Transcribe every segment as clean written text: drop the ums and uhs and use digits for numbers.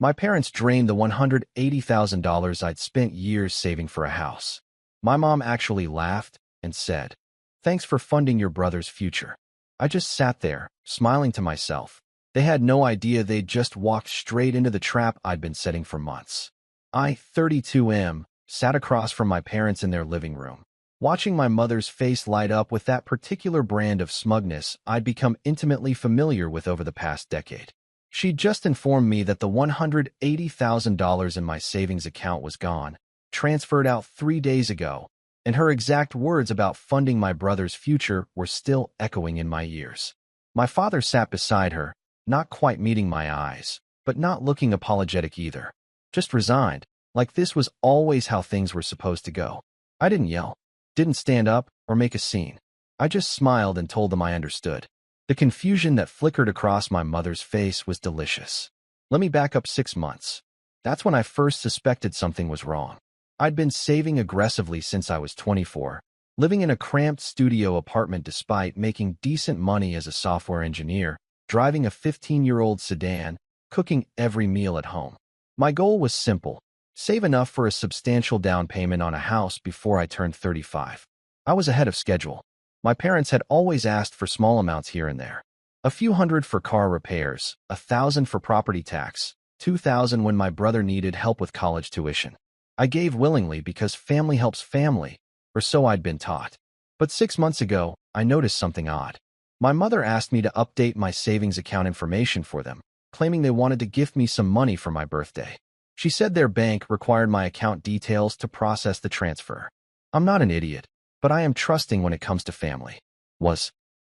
My parents drained the $180,000 I'd spent years saving for a house. My mom actually laughed and said, "Thanks for funding your brother's future." I just sat there, smiling to myself. They had no idea they'd just walked straight into the trap I'd been setting for months. I, 32M, sat across from my parents in their living room, watching my mother's face light up with that particular brand of smugness I'd become intimately familiar with over the past decade. She'd just informed me that the $180,000 in my savings account was gone, transferred out 3 days ago, and her exact words about funding my brother's future were still echoing in my ears. My father sat beside her, not quite meeting my eyes, but not looking apologetic either. Just resigned, like this was always how things were supposed to go. I didn't yell, didn't stand up, or make a scene. I just smiled and told them I understood. The confusion that flickered across my mother's face was delicious. Let me back up 6 months. That's when I first suspected something was wrong. I'd been saving aggressively since I was 24, living in a cramped studio apartment despite making decent money as a software engineer, driving a 15-year-old sedan, cooking every meal at home. My goal was simple: save enough for a substantial down payment on a house before I turned 35. I was ahead of schedule. My parents had always asked for small amounts here and there. A few hundred for car repairs, $1,000 for property tax, $2,000 when my brother needed help with college tuition. I gave willingly because family helps family, or so I'd been taught. But 6 months ago, I noticed something odd. My mother asked me to update my savings account information for them, claiming they wanted to gift me some money for my birthday. She said their bank required my account details to process the transfer. I'm not an idiot, but I am trusting when it comes to family.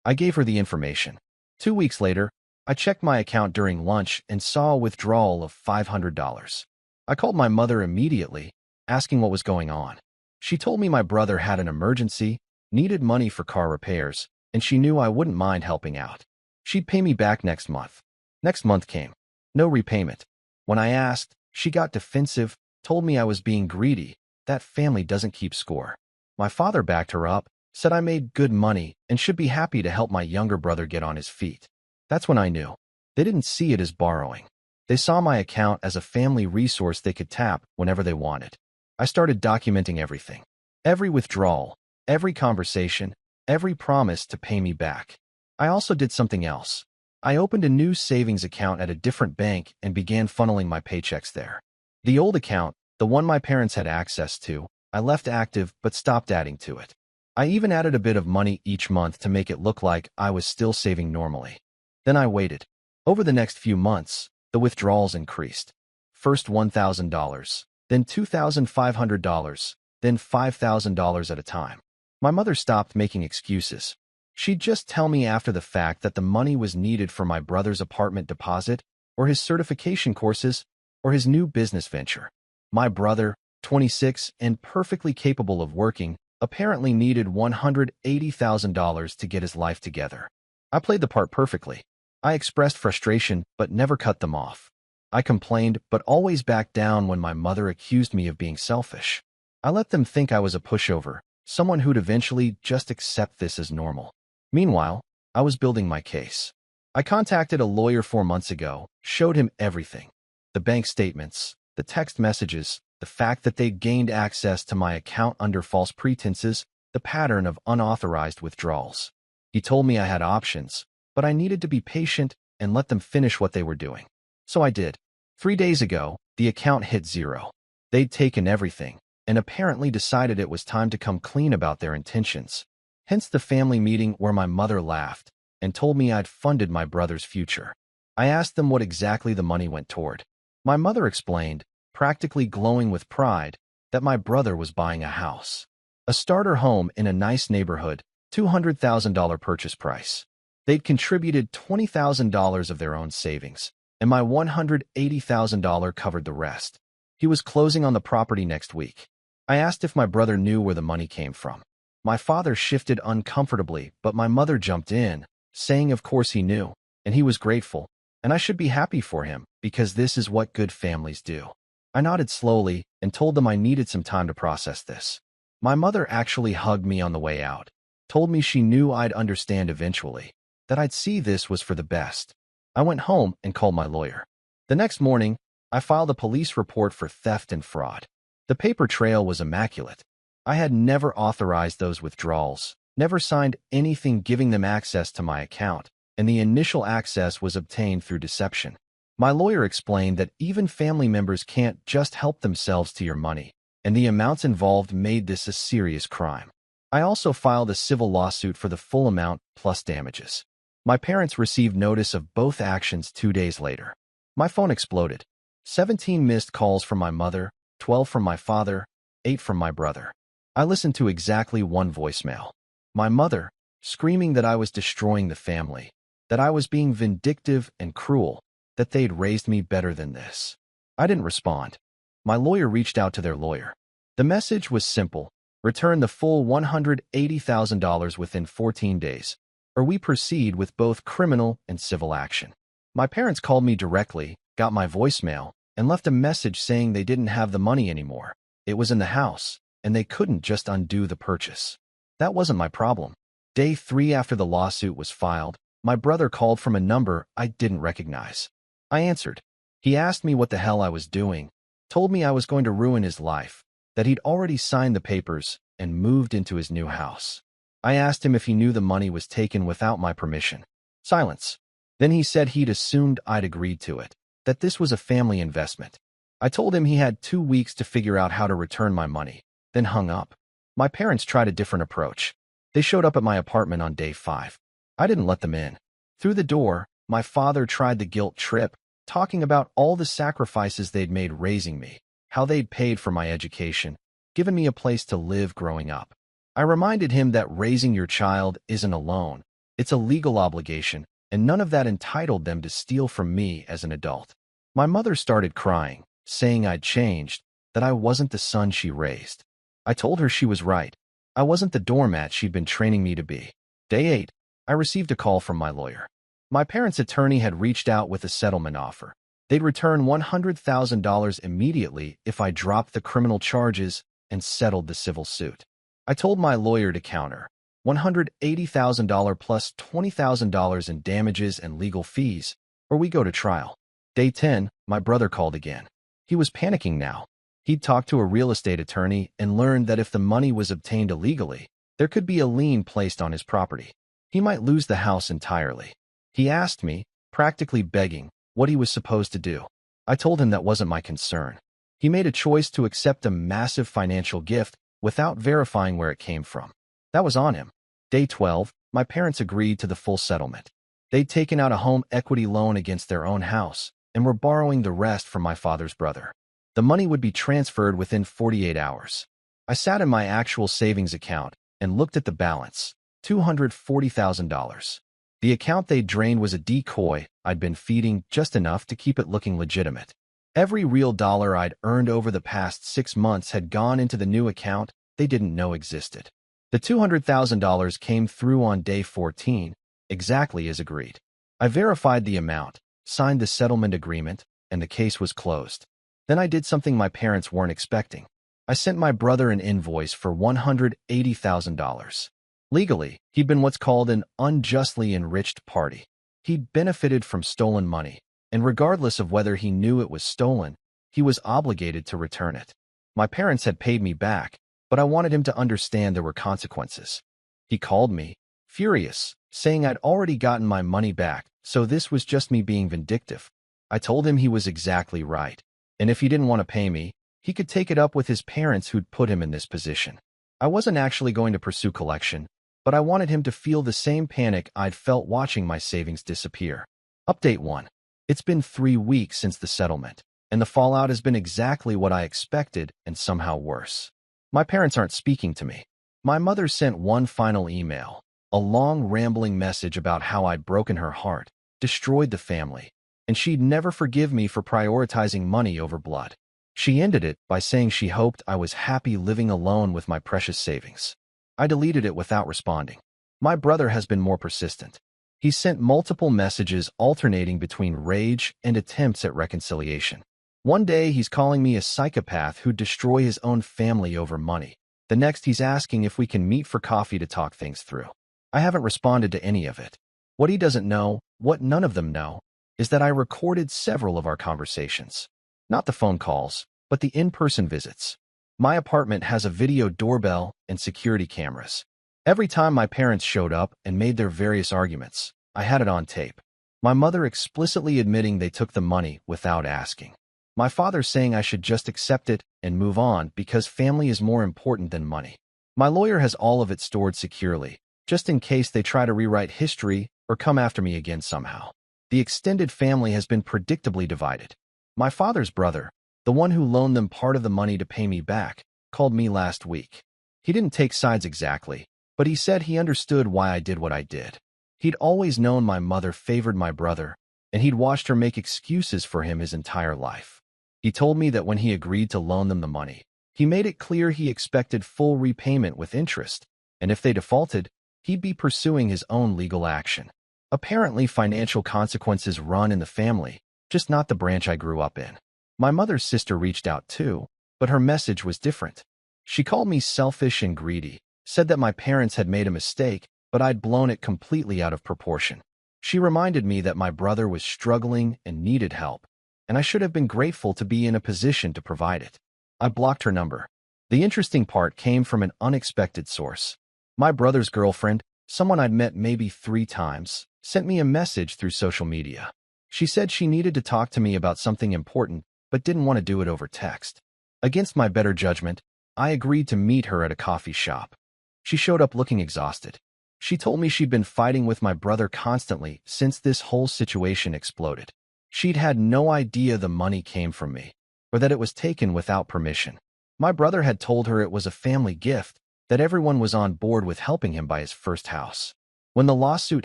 I gave her the information. 2 weeks later, I checked my account during lunch and saw a withdrawal of $500. I called my mother immediately, asking what was going on. She told me my brother had an emergency, needed money for car repairs, and she knew I wouldn't mind helping out. She'd pay me back next month. Next month came. No repayment. When I asked, she got defensive, told me I was being greedy, that family doesn't keep score. My father backed her up, said I made good money and should be happy to help my younger brother get on his feet. That's when I knew. They didn't see it as borrowing. They saw my account as a family resource they could tap whenever they wanted. I started documenting everything. Every withdrawal, every conversation, every promise to pay me back. I also did something else. I opened a new savings account at a different bank and began funneling my paychecks there. The old account, the one my parents had access to, I left active but stopped adding to it. I even added a bit of money each month to make it look like I was still saving normally. Then I waited. Over the next few months, the withdrawals increased. First $1,000, then $2,500, then $5,000 at a time. My mother stopped making excuses. She'd just tell me after the fact that the money was needed for my brother's apartment deposit, or his certification courses, or his new business venture. My brother, 26 and perfectly capable of working, apparently needed $180,000 to get his life together. I played the part perfectly. I expressed frustration but never cut them off. I complained but always backed down when my mother accused me of being selfish. I let them think I was a pushover, someone who'd eventually just accept this as normal. Meanwhile, I was building my case. I contacted a lawyer 4 months ago, showed him everything. The bank statements, the text messages, the fact that they'd gained access to my account under false pretenses, the pattern of unauthorized withdrawals. He told me I had options, but I needed to be patient and let them finish what they were doing. So I did. 3 days ago, the account hit zero. They'd taken everything, and apparently decided it was time to come clean about their intentions. Hence the family meeting where my mother laughed and told me I'd funded my brother's future. I asked them what exactly the money went toward. My mother explained, practically glowing with pride, that my brother was buying a house. A starter home in a nice neighborhood, $200,000 purchase price. They'd contributed $20,000 of their own savings, and my $180,000 covered the rest. He was closing on the property next week. I asked if my brother knew where the money came from. My father shifted uncomfortably, but my mother jumped in, saying of course he knew, and he was grateful, and I should be happy for him, because this is what good families do. I nodded slowly and told them I needed some time to process this. My mother actually hugged me on the way out, told me she knew I'd understand eventually, that I'd see this was for the best. I went home and called my lawyer. The next morning, I filed a police report for theft and fraud. The paper trail was immaculate. I had never authorized those withdrawals, never signed anything giving them access to my account, and the initial access was obtained through deception. My lawyer explained that even family members can't just help themselves to your money, and the amounts involved made this a serious crime. I also filed a civil lawsuit for the full amount plus damages. My parents received notice of both actions 2 days later. My phone exploded. 17 missed calls from my mother, 12 from my father, 8 from my brother. I listened to exactly one voicemail. My mother, screaming that I was destroying the family, that I was being vindictive and cruel, that they'd raised me better than this. I didn't respond. My lawyer reached out to their lawyer. The message was simple: return the full $180,000 within 14 days, or we proceed with both criminal and civil action. My parents called me directly, got my voicemail, and left a message saying they didn't have the money anymore. It was in the house, and they couldn't just undo the purchase. That wasn't my problem. Day 3 after the lawsuit was filed, my brother called from a number I didn't recognize. I answered. He asked me what the hell I was doing, told me I was going to ruin his life, that he'd already signed the papers and moved into his new house. I asked him if he knew the money was taken without my permission. Silence. Then he said he'd assumed I'd agreed to it, that this was a family investment. I told him he had 2 weeks to figure out how to return my money, then hung up. My parents tried a different approach. They showed up at my apartment on day 5. I didn't let them in. Through the door, my father tried the guilt trip, talking about all the sacrifices they'd made raising me, how they'd paid for my education, given me a place to live growing up. I reminded him that raising your child isn't a loan, it's a legal obligation, and none of that entitled them to steal from me as an adult. My mother started crying, saying I'd changed, that I wasn't the son she raised. I told her she was right. I wasn't the doormat she'd been training me to be. Day 8, I received a call from my lawyer. My parents' attorney had reached out with a settlement offer. They'd return $100,000 immediately if I dropped the criminal charges and settled the civil suit. I told my lawyer to counter $180,000 plus $20,000 in damages and legal fees, or we go to trial. Day 10, my brother called again. He was panicking now. He'd talked to a real estate attorney and learned that if the money was obtained illegally, there could be a lien placed on his property. He might lose the house entirely. He asked me, practically begging, what he was supposed to do. I told him that wasn't my concern. He made a choice to accept a massive financial gift without verifying where it came from. That was on him. Day 12, my parents agreed to the full settlement. They'd taken out a home equity loan against their own house and were borrowing the rest from my father's brother. The money would be transferred within 48 hours. I sat in my actual savings account and looked at the balance, $240,000. The account they drained was a decoy I'd been feeding just enough to keep it looking legitimate. Every real dollar I'd earned over the past 6 months had gone into the new account they didn't know existed. The $200,000 came through on day 14, exactly as agreed. I verified the amount, signed the settlement agreement, and the case was closed. Then I did something my parents weren't expecting. I sent my brother an invoice for $180,000. Legally, he'd been what's called an unjustly enriched party. He'd benefited from stolen money, and regardless of whether he knew it was stolen, he was obligated to return it. My parents had paid me back, but I wanted him to understand there were consequences. He called me, furious, saying I'd already gotten my money back, so this was just me being vindictive. I told him he was exactly right, and if he didn't want to pay me, he could take it up with his parents who'd put him in this position. I wasn't actually going to pursue collection, but I wanted him to feel the same panic I'd felt watching my savings disappear. Update 1. It's been 3 weeks since the settlement, and the fallout has been exactly what I expected and somehow worse. My parents aren't speaking to me. My mother sent one final email, a long rambling message about how I'd broken her heart, destroyed the family, and she'd never forgive me for prioritizing money over blood. She ended it by saying she hoped I was happy living alone with my precious savings. I deleted it without responding. My brother has been more persistent. He sent multiple messages alternating between rage and attempts at reconciliation. One day he's calling me a psychopath who'd destroy his own family over money. The next he's asking if we can meet for coffee to talk things through. I haven't responded to any of it. What he doesn't know, what none of them know, is that I recorded several of our conversations. Not the phone calls, but the in-person visits. My apartment has a video doorbell and security cameras. Every time my parents showed up and made their various arguments, I had it on tape. My mother explicitly admitting they took the money without asking. My father saying I should just accept it and move on because family is more important than money. My lawyer has all of it stored securely, just in case they try to rewrite history or come after me again somehow. The extended family has been predictably divided. My father's brother, the one who loaned them part of the money to pay me back, called me last week. He didn't take sides exactly, but he said he understood why I did what I did. He'd always known my mother favored my brother, and he'd watched her make excuses for him his entire life. He told me that when he agreed to loan them the money, he made it clear he expected full repayment with interest, and if they defaulted, he'd be pursuing his own legal action. Apparently, financial consequences run in the family, just not the branch I grew up in. My mother's sister reached out too, but her message was different. She called me selfish and greedy, said that my parents had made a mistake, but I'd blown it completely out of proportion. She reminded me that my brother was struggling and needed help, and I should have been grateful to be in a position to provide it. I blocked her number. The interesting part came from an unexpected source. My brother's girlfriend, someone I'd met maybe 3 times, sent me a message through social media. She said she needed to talk to me about something important, but didn't want to do it over text. Against my better judgment, I agreed to meet her at a coffee shop. She showed up looking exhausted. She told me she'd been fighting with my brother constantly since this whole situation exploded. She'd had no idea the money came from me, or that it was taken without permission. My brother had told her it was a family gift, that everyone was on board with helping him buy his first house. When the lawsuit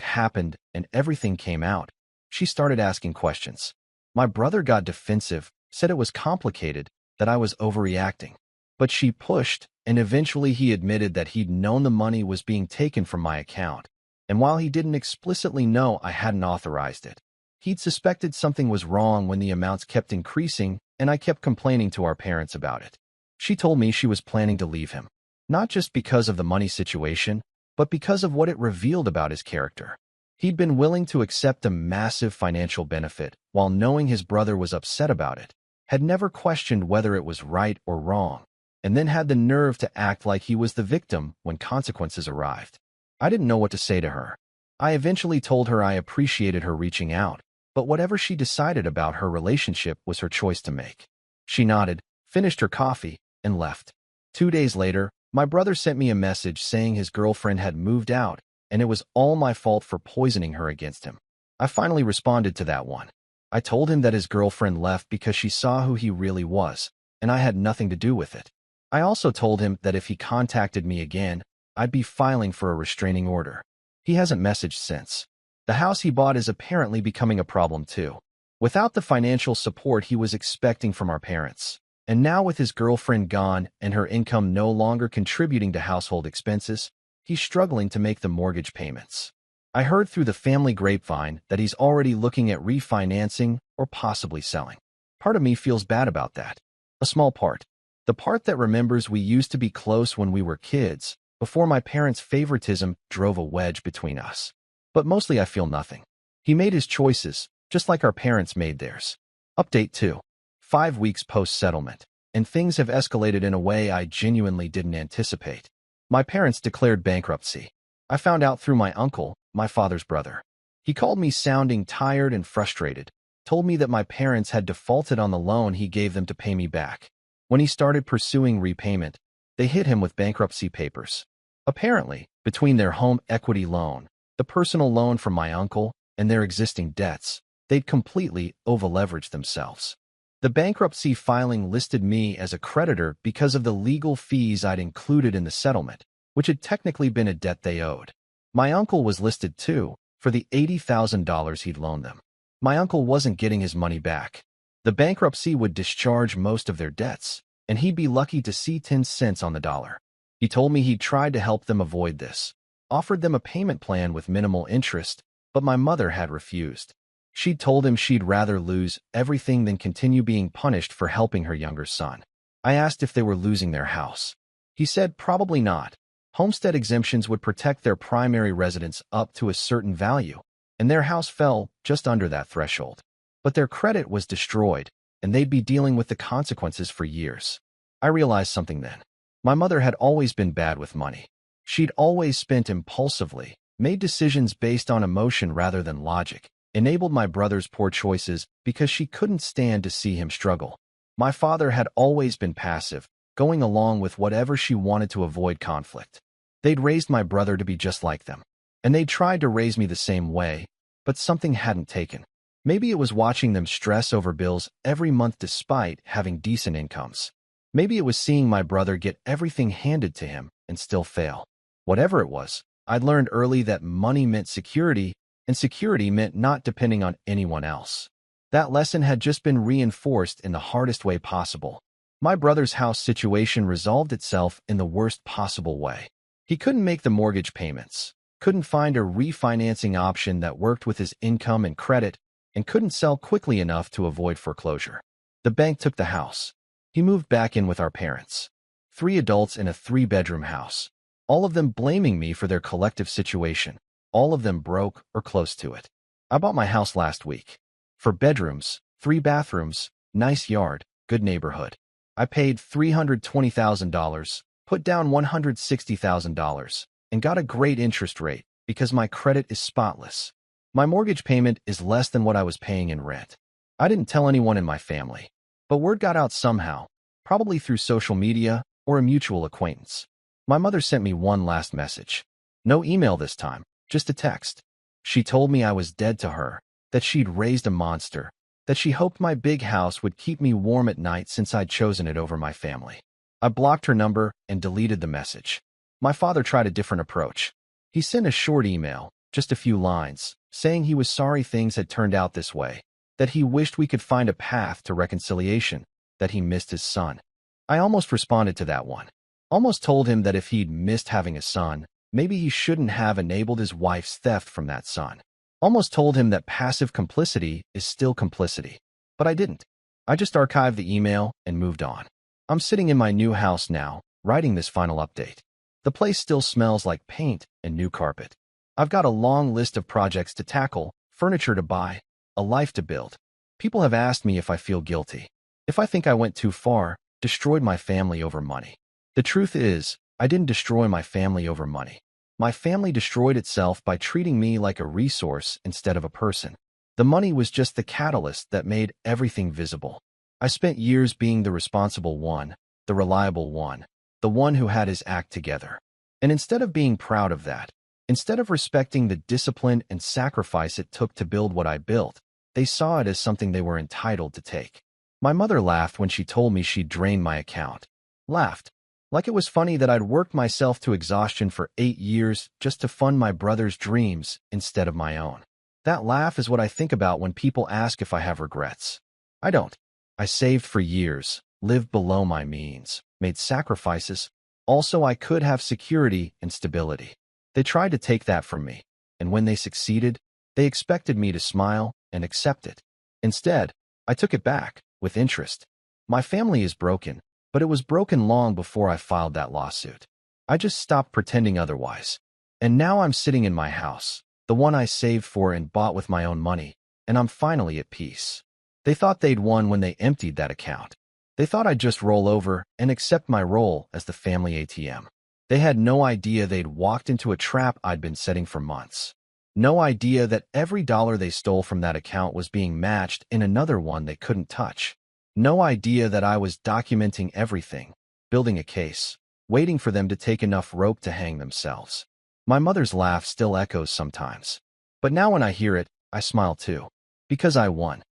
happened and everything came out, she started asking questions. My brother got defensive, said it was complicated, that I was overreacting. But she pushed, and eventually he admitted that he'd known the money was being taken from my account, and while he didn't explicitly know I hadn't authorized it, he'd suspected something was wrong when the amounts kept increasing and I kept complaining to our parents about it. She told me she was planning to leave him, not just because of the money situation, but because of what it revealed about his character. He'd been willing to accept a massive financial benefit while knowing his brother was upset about it, had never questioned whether it was right or wrong, and then had the nerve to act like he was the victim when consequences arrived. I didn't know what to say to her. I eventually told her I appreciated her reaching out, but whatever she decided about her relationship was her choice to make. She nodded, finished her coffee, and left. 2 days later, my brother sent me a message saying his girlfriend had moved out, and it was all my fault for poisoning her against him. I finally responded to that one. I told him that his girlfriend left because she saw who he really was, and I had nothing to do with it. I also told him that if he contacted me again, I'd be filing for a restraining order. He hasn't messaged since. The house he bought is apparently becoming a problem too. Without the financial support he was expecting from our parents, and now with his girlfriend gone and her income no longer contributing to household expenses, he's struggling to make the mortgage payments. I heard through the family grapevine that he's already looking at refinancing or possibly selling. Part of me feels bad about that. A small part. The part that remembers we used to be close when we were kids, before my parents' favoritism drove a wedge between us. But mostly I feel nothing. He made his choices, just like our parents made theirs. Update 2. 5 weeks post-settlement, and things have escalated in a way I genuinely didn't anticipate. My parents declared bankruptcy. I found out through my uncle, my father's brother. He called me sounding tired and frustrated, told me that my parents had defaulted on the loan he gave them to pay me back. When he started pursuing repayment, they hit him with bankruptcy papers. Apparently, between their home equity loan, the personal loan from my uncle, and their existing debts, they'd completely over-leveraged themselves. The bankruptcy filing listed me as a creditor because of the legal fees I'd included in the settlement, which had technically been a debt they owed. My uncle was listed too, for the $80,000 he'd loaned them. My uncle wasn't getting his money back. The bankruptcy would discharge most of their debts, and he'd be lucky to see 10 cents on the dollar. He told me he'd tried to help them avoid this, offered them a payment plan with minimal interest, but my mother had refused. She'd told him she'd rather lose everything than continue being punished for helping her younger son. I asked if they were losing their house. He said probably not. Homestead exemptions would protect their primary residence up to a certain value, and their house fell just under that threshold. But their credit was destroyed, and they'd be dealing with the consequences for years. I realized something then. My mother had always been bad with money. She'd always spent impulsively, made decisions based on emotion rather than logic, enabled my brother's poor choices because she couldn't stand to see him struggle. My father had always been passive, going along with whatever she wanted to avoid conflict. They'd raised my brother to be just like them, and they'd tried to raise me the same way, but something hadn't taken. Maybe it was watching them stress over bills every month despite having decent incomes. Maybe it was seeing my brother get everything handed to him and still fail. Whatever it was, I'd learned early that money meant security, and security meant not depending on anyone else. That lesson had just been reinforced in the hardest way possible. My brother's house situation resolved itself in the worst possible way. He couldn't make the mortgage payments, couldn't find a refinancing option that worked with his income and credit, and couldn't sell quickly enough to avoid foreclosure. The bank took the house. He moved back in with our parents. 3 adults in a 3-bedroom house. All of them blaming me for their collective situation. All of them broke or close to it. I bought my house last week. 4 bedrooms, 3 bathrooms, nice yard, good neighborhood. I paid $320,000, put down $160,000, and got a great interest rate because my credit is spotless. My mortgage payment is less than what I was paying in rent. I didn't tell anyone in my family, but word got out somehow, probably through social media or a mutual acquaintance. My mother sent me one last message. No email this time, just a text. She told me I was dead to her, that she'd raised a monster, that she hoped my big house would keep me warm at night since I'd chosen it over my family. I blocked her number and deleted the message. My father tried a different approach. He sent a short email, just a few lines, saying he was sorry things had turned out this way, that he wished we could find a path to reconciliation, that he missed his son. I almost responded to that one. Almost told him that if he'd missed having a son, maybe he shouldn't have enabled his wife's theft from that son. Almost told him that passive complicity is still complicity. But I didn't. I just archived the email and moved on. I'm sitting in my new house now, writing this final update. The place still smells like paint and new carpet. I've got a long list of projects to tackle, furniture to buy, a life to build. People have asked me if I feel guilty, if I think I went too far, destroyed my family over money. The truth is, I didn't destroy my family over money. My family destroyed itself by treating me like a resource instead of a person. The money was just the catalyst that made everything visible. I spent years being the responsible one, the reliable one, the one who had his act together. And instead of being proud of that, instead of respecting the discipline and sacrifice it took to build what I built, they saw it as something they were entitled to take. My mother laughed when she told me she'd drained my account. Laughed. Like it was funny that I'd worked myself to exhaustion for 8 years just to fund my brother's dreams instead of my own. That laugh is what I think about when people ask if I have regrets. I don't. I saved for years, lived below my means, made sacrifices. Also, I could have security and stability. They tried to take that from me, and when they succeeded, they expected me to smile and accept it. Instead, I took it back, with interest. My family is broken, but it was broken long before I filed that lawsuit. I just stopped pretending otherwise. And now I'm sitting in my house, the one I saved for and bought with my own money, and I'm finally at peace. They thought they'd won when they emptied that account. They thought I'd just roll over and accept my role as the family ATM. They had no idea they'd walked into a trap I'd been setting for months. No idea that every dollar they stole from that account was being matched in another one they couldn't touch. No idea that I was documenting everything, building a case, waiting for them to take enough rope to hang themselves. My mother's laugh still echoes sometimes. But now when I hear it, I smile too. Because I won.